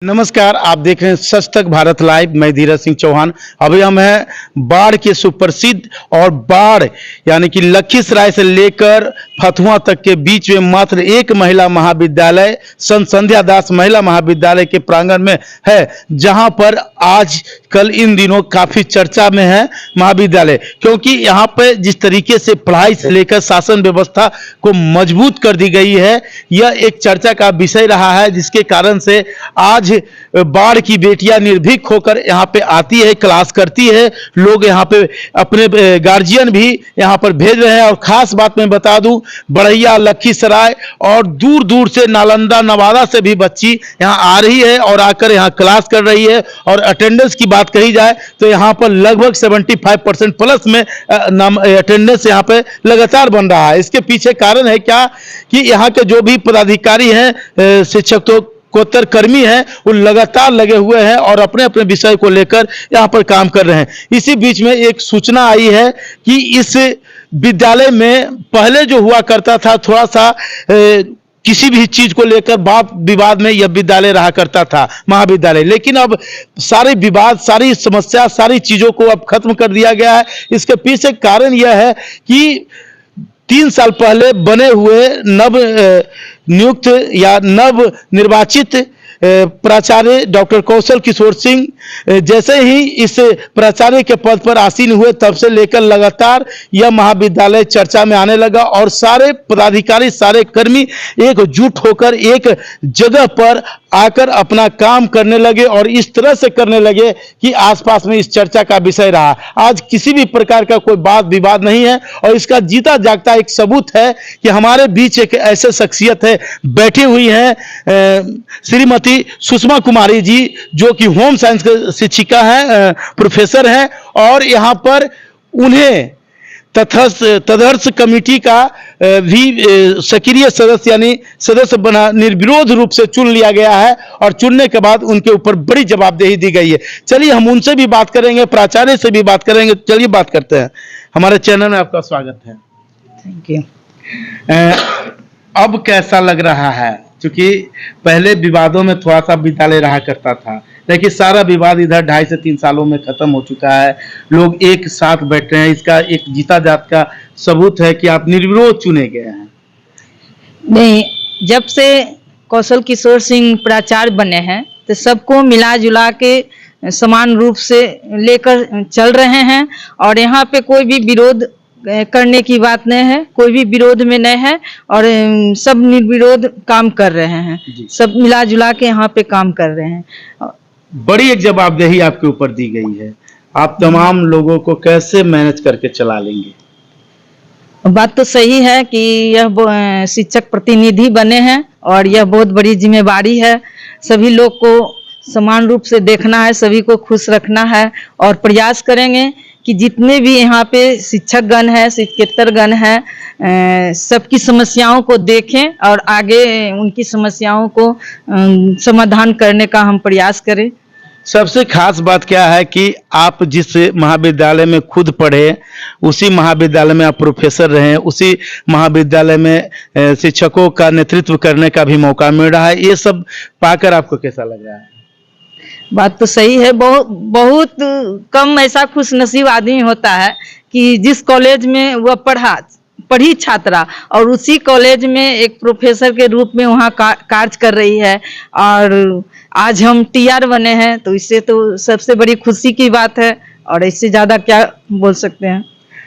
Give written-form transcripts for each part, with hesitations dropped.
नमस्कार, आप देख रहे हैं सच तक भारत लाइव। मैं धीरज सिंह चौहान। अभी हम हैं बाढ़ के सुप्रसिद्ध और बाढ़ यानी कि लखीसराय से लेकर फतुहा तक के बीच में मात्र एक महिला महाविद्यालय संत संध्या दास महिला महाविद्यालय के प्रांगण में है, जहां पर आज कल इन दिनों काफी चर्चा में है महाविद्यालय, क्योंकि यहाँ पे जिस तरीके से पढ़ाई से लेकर शासन व्यवस्था को मजबूत कर दी गई है, यह एक चर्चा का विषय रहा है, जिसके कारण से आज बाढ़ की बेटियां निर्भीक होकर यहाँ पे आती है, क्लास करती है। लोग यहाँ पे अपने गार्जियन भी यहाँ पर भेज रहे हैं। और खास बात मैं बता दूं, बड़हिया, लखीसराय और दूर दूर से नालंदा, नवादा से भी बच्ची यहाँ आ रही है और आकर यहाँ क्लास कर रही है। और अटेंडेंस की बात कही जाए तो यहाँ पर लगभग 75% प्लस में अटेंडेंस यहाँ पे लगातार बन रहा है। इसके पीछे कारण है क्या कि यहाँ के जो भी पदाधिकारी हैं, शिक्षक तो कोतर कर्मी हैं, वो लगातार लगे हुए हैं और अपने अपने विषय को लेकर यहाँ पर काम कर रहे हैं। इसी बीच में एक सूचना आई है कि इस विद्यालय में पहले जो हुआ करता था, थोड़ा सा किसी भी चीज को लेकर वाद विवाद में यह विद्यालय रहा करता था, महाविद्यालय। लेकिन अब सारे विवाद, सारी समस्या, सारी चीजों को अब खत्म कर दिया गया है। इसके पीछे कारण यह है कि 3 साल पहले बने हुए नव नियुक्त या नव निर्वाचित प्राचार्य डॉक्टर कौशल किशोर सिंह जैसे ही इस प्राचार्य के पद पर आसीन हुए, तब से लेकर लगातार यह महाविद्यालय चर्चा में आने लगा और सारे पदाधिकारी, सारे कर्मी एकजुट होकर एक जगह पर आकर अपना काम करने लगे और इस तरह से करने लगे कि आसपास में इस चर्चा का विषय रहा। आज किसी भी प्रकार का कोई वाद विवाद नहीं है और इसका जीता जागता एक सबूत है कि हमारे बीच एक ऐसे शख्सियत है, बैठी हुई हैं श्रीमती सुषमा कुमारी जी, जो कि होम साइंस के शिक्षिका हैं, प्रोफेसर हैं और यहाँ पर उन्हें तदर्थ कमेटी का भी सक्रिय सदस्य यानी सदस्य बना निर्विरोध रूप से चुन लिया गया है और चुनने के बाद उनके ऊपर बड़ी जवाबदेही दी गई है। चलिए हम उनसे भी बात करेंगे, प्राचार्य से भी बात करेंगे। चलिए बात करते हैं। हमारे चैनल में आपका स्वागत है। Thank you. अब कैसा लग रहा है? क्योंकि पहले विवादों में थोड़ा सा विद्यालय रहा करता था, लेकिन सारा विवाद इधर 2.5 से 3 सालों में खत्म हो चुका है। लोग एक साथ बैठ रहे हैं। इसका एक जीता जात का सबूत है कि आप निर्विरोध चुने गए हैं। नहीं, जब से कौशल किशोर सिंह प्राचार्य बने हैं तो सबको मिला जुला के समान रूप से लेकर चल रहे हैं और यहाँ पे कोई भी विरोध करने की बात नहीं है, कोई भी विरोध में नहीं है और सब निर्विरोध काम कर रहे हैं। सब मिला जुला के यहाँ पे काम कर रहे हैं। बड़ी एक जवाबदेही आपके ऊपर दी गई है। आप तमाम लोगों को कैसे मैनेज करके चला लेंगे? बात तो सही है कि यह शिक्षक प्रतिनिधि बने हैं और यह बहुत बड़ी जिम्मेवारी है। सभी लोग को समान रूप से देखना है, सभी को खुश रखना है और प्रयास करेंगे कि जितने भी यहाँ पे शिक्षक गण है, शिक्षकेतर गण है, सबकी समस्याओं को देखें और आगे उनकी समस्याओं को समाधान करने का हम प्रयास करें। सबसे खास बात क्या है कि आप जिस महाविद्यालय में खुद पढ़े, उसी महाविद्यालय में आप प्रोफेसर रहे, उसी महाविद्यालय में शिक्षकों का नेतृत्व करने का भी मौका मिल रहा है। ये सब पाकर आपको कैसा लग रहा है? बात तो सही है। बहुत कम ऐसा खुशनसीब आदमी होता है कि जिस कॉलेज में वह पढ़ी छात्रा और उसी कॉलेज में एक प्रोफेसर के रूप में वहाँ कार्य कर रही है और आज हम टीआर बने हैं, तो इससे तो सबसे बड़ी खुशी की बात है और इससे ज्यादा क्या बोल सकते हैं।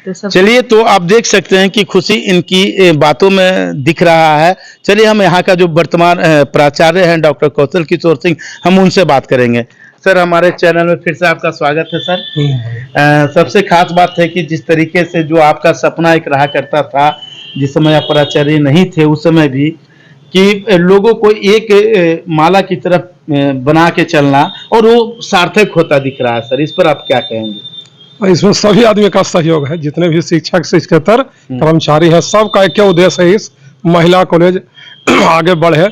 तो चलिए, तो आप देख सकते हैं कि खुशी इनकी बातों में दिख रहा है। चलिए हम यहाँ का जो वर्तमान प्राचार्य हैं डॉक्टर कौशल किशोर सिंह, हम उनसे बात करेंगे। सर, हमारे चैनल में फिर से आपका स्वागत है सर। सबसे खास बात है कि जिस तरीके से जो आपका सपना एक रहा करता था, जिस समय आप प्राचार्य नहीं थे उस समय भी, कि लोगों को एक माला की तरफ बना के चलना, और वो सार्थक होता दिख रहा है। सर, इस पर आप क्या कहेंगे? इसमें सभी आदमी का सहयोग है, जितने भी शिक्षक, शिक्षकेतर, कर्मचारी हैं, सबका एक उद्देश्य है, इस महिला कॉलेज आगे बढ़े,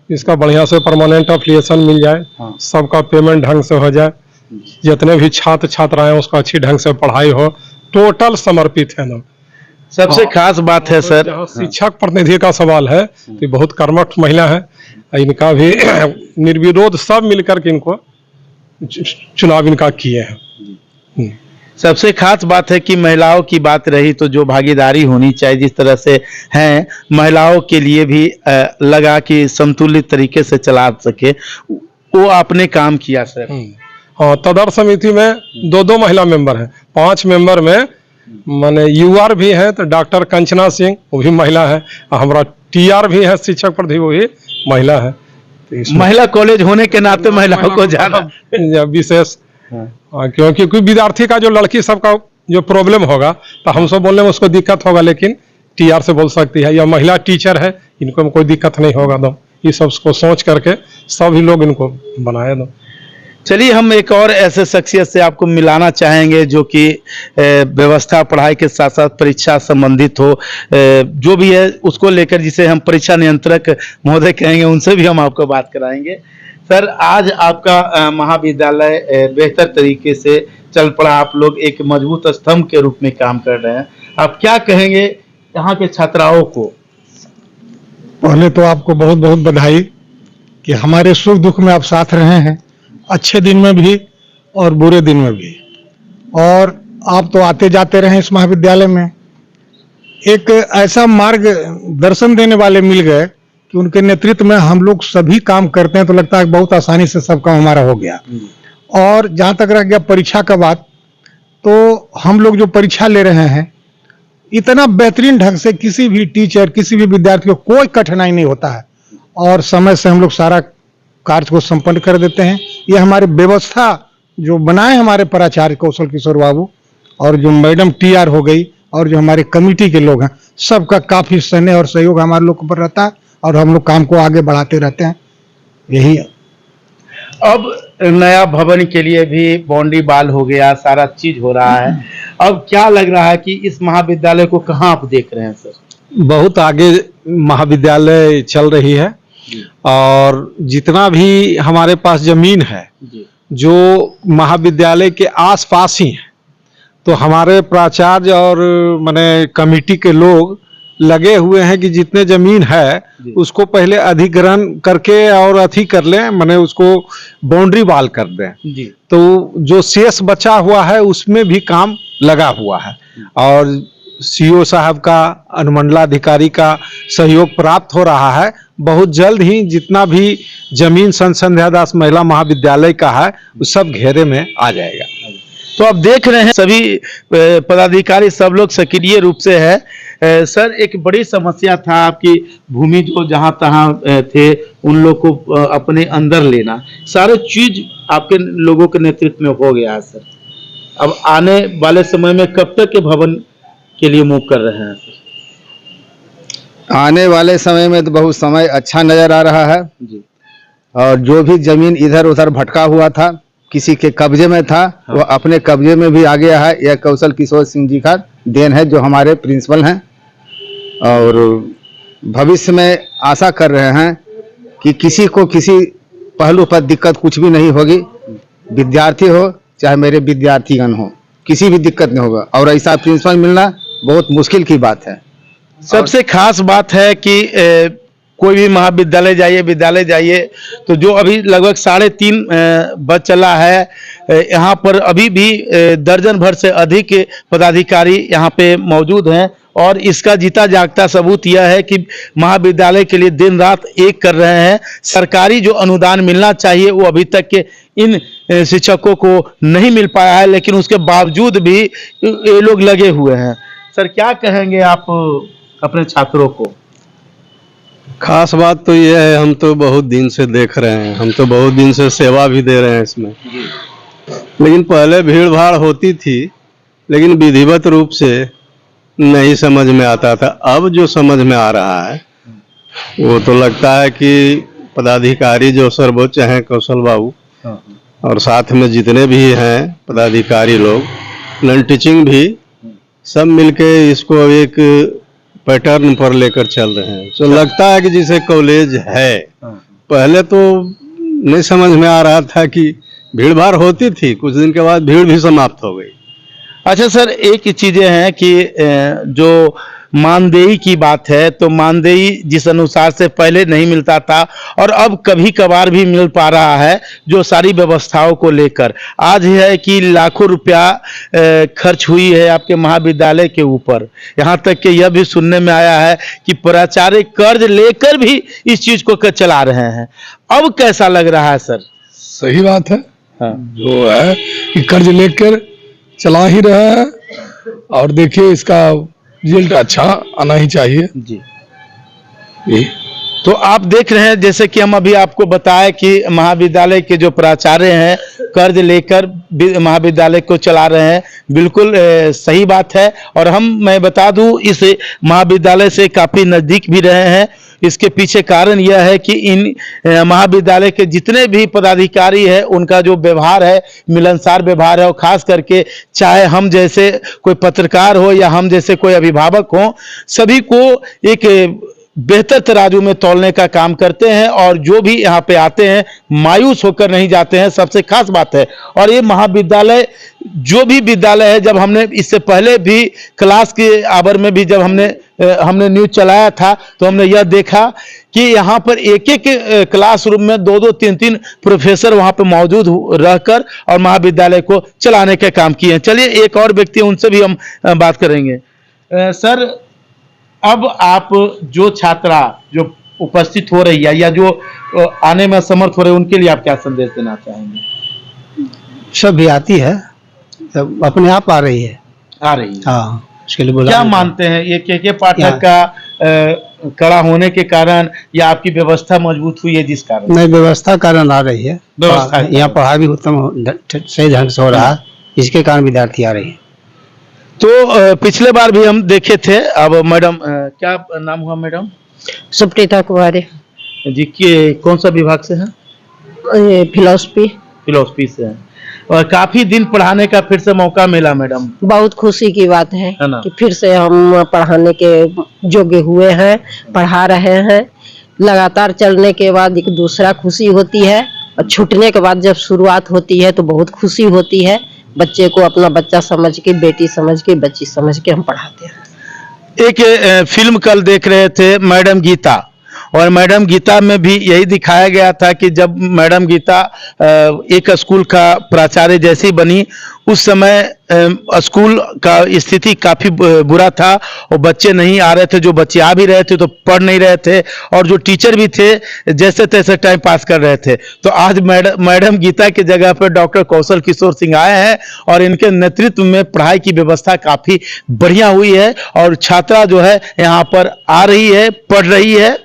इसका बढ़िया से परमानेंट एफिलिएशन मिल जाए, सबका पेमेंट ढंग से हो जाए, जितने भी छात्र छात्राएं उसका अच्छी ढंग से पढ़ाई हो। टोटल समर्पित है लोग। सबसे खास बात है सर, जहाँ शिक्षक प्रतिनिधि का सवाल है तो ये बहुत कर्मठ महिला है, इनका भी निर्विरोध सब मिलकर के इनको चुनाव इनका किए हैं। सबसे खास बात है कि महिलाओं की बात रही तो जो भागीदारी होनी चाहिए, जिस तरह से हैं महिलाओं के लिए भी लगा कि संतुलित तरीके से चला सके, वो आपने काम किया सर। हाँ, तदर समिति में दो महिला मेंबर हैं, 5 मेंबर में माने यूआर भी है तो डॉक्टर कंचना सिंह वो भी महिला है, और हमारा टीआर भी है शिक्षक प्रति वो भी महिला है। तो महिला कॉलेज होने के नाते महिलाओं को ज्यादा विशेष, क्योंकि कोई विद्यार्थी का जो लड़की सबका जो प्रॉब्लम होगा तो हम सब बोलने में उसको दिक्कत होगा, लेकिन टीआर से बोल सकती है, या महिला टीचर है इनको कोई दिक्कत नहीं होगा। तो ये सब को सोच करके सभी लोग इनको बनाए। दो चलिए हम एक और ऐसे शख्सियत से आपको मिलाना चाहेंगे जो कि व्यवस्था पढ़ाई के साथ साथ परीक्षा संबंधित हो, जो भी है उसको लेकर, जिसे हम परीक्षा नियंत्रक महोदय कहेंगे, उनसे भी हम आपको बात कराएंगे। सर, आज आपका महाविद्यालय बेहतर तरीके से चल पड़ा, आप लोग एक मजबूत स्तंभ के रूप में काम कर रहे हैं, आप क्या कहेंगे यहाँ के छात्राओं को? पहले तो आपको बहुत बहुत बधाई कि हमारे सुख दुख में आप साथ रहे हैं, अच्छे दिन में भी और बुरे दिन में भी, और आप तो आते जाते रहे इस महाविद्यालय में। एक ऐसा मार्ग दर्शन देने वाले मिल गए कि उनके नेतृत्व में हम लोग सभी काम करते हैं, तो लगता है बहुत आसानी से सब काम हमारा हो गया। और जहाँ तक रह गया परीक्षा का बात, तो हम लोग जो परीक्षा ले रहे हैं इतना बेहतरीन ढंग से किसी भी टीचर किसी भी विद्यार्थी को कोई कठिनाई नहीं होता है, और समय से हम लोग सारा कार्य को संपन्न कर देते हैं। ये हमारी व्यवस्था जो बनाए हमारे प्राचार्य कौशल किशोर बाबू, और जो मैडम टीआर हो गई, और जो हमारे कमेटी के लोग हैं, सबका काफी स्नेह और सहयोग हमारे लोग पर रहता है, और हम लोग काम को आगे बढ़ाते रहते हैं। यही है। अब नया भवन के लिए भी बाउंड्री वाल हो गया, सारा चीज हो रहा है, अब क्या लग रहा है कि इस महाविद्यालय को कहाँ आप देख रहे हैं सर? बहुत आगे महाविद्यालय चल रही है, और जितना भी हमारे पास जमीन है जो महाविद्यालय के आसपास ही है, तो हमारे प्राचार्य और माने कमेटी के लोग लगे हुए हैं कि जितने जमीन है उसको पहले अधिग्रहण करके और अथी कर लें, माने उसको बाउंड्री वाल कर दें जी। तो जो शेष बचा हुआ है उसमें भी काम लगा हुआ है, और सीओ साहब का, अनुमंडलाधिकारी का सहयोग प्राप्त हो रहा है। बहुत जल्द ही जितना भी जमीन संत संध्या दास महिला महाविद्यालय का है उस सब घेरे में आ जाएगा। तो आप देख रहे हैं सभी पदाधिकारी सब लोग सक्रिय रूप से है। सर, एक बड़ी समस्या था आपकी भूमि जो जहां तहां थे उन लोग को अपने अंदर लेना, सारे चीज आपके लोगों के नेतृत्व में हो गया है सर। अब आने वाले समय में कब तक के भवन के लिए मूव कर रहे हैं सर? आने वाले समय में तो बहुत समय अच्छा नजर आ रहा है जी। और जो भी जमीन इधर उधर भटका हुआ था, किसी के कब्जे में था, वो अपने कब्जे में भी आ गया है। यह कौशल किशोर सिंह जी का देन है, जो हमारे प्रिंसिपल हैं, और भविष्य में आशा कर रहे हैं कि किसी को किसी पहलू पर दिक्कत कुछ भी नहीं होगी। विद्यार्थी हो चाहे मेरे विद्यार्थीगण हो, किसी भी दिक्कत नहीं होगा, और ऐसा प्रिंसिपल मिलना बहुत मुश्किल की बात है। सबसे खास बात है कि कोई भी महाविद्यालय जाइए, विद्यालय जाइए, तो जो अभी लगभग 3.5 बज चला है, यहाँ पर अभी भी दर्जन भर से अधिक पदाधिकारी यहाँ पे मौजूद हैं, और इसका जीता जागता सबूत यह है कि महाविद्यालय के लिए दिन रात एक कर रहे हैं। सरकारी जो अनुदान मिलना चाहिए वो अभी तक के इन शिक्षकों को नहीं मिल पाया है, लेकिन उसके बावजूद भी ये लोग लगे हुए हैं। सर, क्या कहेंगे आप अपने छात्रों को? खास बात तो यह है, हम तो बहुत दिन से देख रहे हैं, हम तो बहुत दिन से सेवा भी दे रहे हैं इसमें, लेकिन पहले भीड़ भाड़ होती थी, लेकिन विधिवत रूप से नहीं समझ में आता था। अब जो समझ में आ रहा है वो तो लगता है कि पदाधिकारी जो सर्वोच्च हैं कौशल बाबू, और साथ में जितने भी हैं पदाधिकारी लोग, नॉन टीचिंग भी, सब मिलके इसको एक पैटर्न पर लेकर चल रहे हैं। तो लगता है कि जैसे कॉलेज है। पहले तो नहीं समझ में आ रहा था कि भीड़ भाड़ होती थी, कुछ दिन के बाद भीड़ भी समाप्त हो गई। अच्छा सर, एक चीजें हैं कि जो मानदेय की बात है, तो मानदेय जिस अनुसार से पहले नहीं मिलता था और अब कभी कभार भी मिल पा रहा है, जो सारी व्यवस्थाओं को लेकर आज है कि लाखों रुपया खर्च हुई है आपके महाविद्यालय के ऊपर। यहाँ तक कि यह भी सुनने में आया है कि प्राचार्य कर्ज लेकर भी इस चीज को चला रहे हैं। अब कैसा लग रहा है सर? सही बात है। हाँ। जो है कि कर्ज लेकर चला ही रहा है, और देखिए इसका रिजल्ट अच्छा आना ही चाहिए। जी। यही। तो आप देख रहे हैं, जैसे कि हम अभी आपको बताएं कि महाविद्यालय के जो प्राचार्य हैं कर्ज लेकर महाविद्यालय को चला रहे हैं। बिल्कुल सही बात है। और मैं बता दूं, इस महाविद्यालय से काफी नजदीक भी रहे हैं। इसके पीछे कारण यह है कि इन महाविद्यालय के जितने भी पदाधिकारी हैं, उनका जो व्यवहार है, मिलनसार व्यवहार है। और खास करके चाहे हम जैसे कोई पत्रकार हो या हम जैसे कोई अभिभावक हो, सभी को एक बेहतर तराजू में तौलने का काम करते हैं। और जो भी यहाँ पे आते हैं मायूस होकर नहीं जाते हैं, सबसे खास बात है। और ये महाविद्यालय जो भी विद्यालय है, जब हमने इससे पहले भी क्लास के आवर में भी जब हमने न्यूज चलाया था, तो हमने यह देखा कि यहाँ पर एक एक क्लासरूम में 2-2, 3-3 प्रोफेसर वहाँ पे मौजूद रहकर और महाविद्यालय को चलाने का काम किए हैं। चलिए एक और व्यक्ति, उनसे भी हम बात करेंगे। सर, अब आप जो छात्रा जो उपस्थित हो रही है या जो आने में असमर्थ हो रहे हैं, उनके लिए आप क्या संदेश देना चाहेंगे? सब भी आती है, सब अपने आप आ रही है। आ रही है। हाँ, उसके लिए बोला क्या मानते हैं, ये के पाठक का कड़ा होने के कारण या आपकी व्यवस्था मजबूत हुई है जिस कारण? नहीं, व्यवस्था कारण आ रही है। व्यवस्था यहाँ पढ़ाई भी सही ढंग से हो रहा है, इसके कारण विद्यार्थी आ रही है। तो पिछले बार भी हम देखे थे। अब मैडम, क्या नाम हुआ मैडम? सुप्रीता कुमारी, जी, कौन सा विभाग से हैं? फिलोसफी से हैं। और काफी दिन पढ़ाने का फिर से मौका मिला मैडम। बहुत खुशी की बात है ना? कि फिर से हम पढ़ाने के योग्य हुए हैं, पढ़ा रहे हैं। लगातार चलने के बाद एक दूसरा खुशी होती है, और छूटने के बाद जब शुरुआत होती है तो बहुत खुशी होती है। बच्चे को अपना बच्चा समझ के, बेटी समझ के, बच्ची समझ के हम पढ़ाते हैं। एक फिल्म कल देख रहे थे, मैडम गीता, और मैडम गीता में भी यही दिखाया गया था कि जब मैडम गीता एक स्कूल का प्राचार्य जैसी बनी, उस समय स्कूल का स्थिति काफी बुरा था और बच्चे नहीं आ रहे थे। जो बच्चे आ भी रहे थे तो पढ़ नहीं रहे थे, और जो टीचर भी थे जैसे तैसे टाइम पास कर रहे थे। तो आज मैडम गीता की जगह पर डॉक्टर कौशल किशोर सिंह आए हैं और इनके नेतृत्व में पढ़ाई की व्यवस्था काफी बढ़िया हुई है और छात्रा जो है यहाँ पर आ रही है, पढ़ रही है।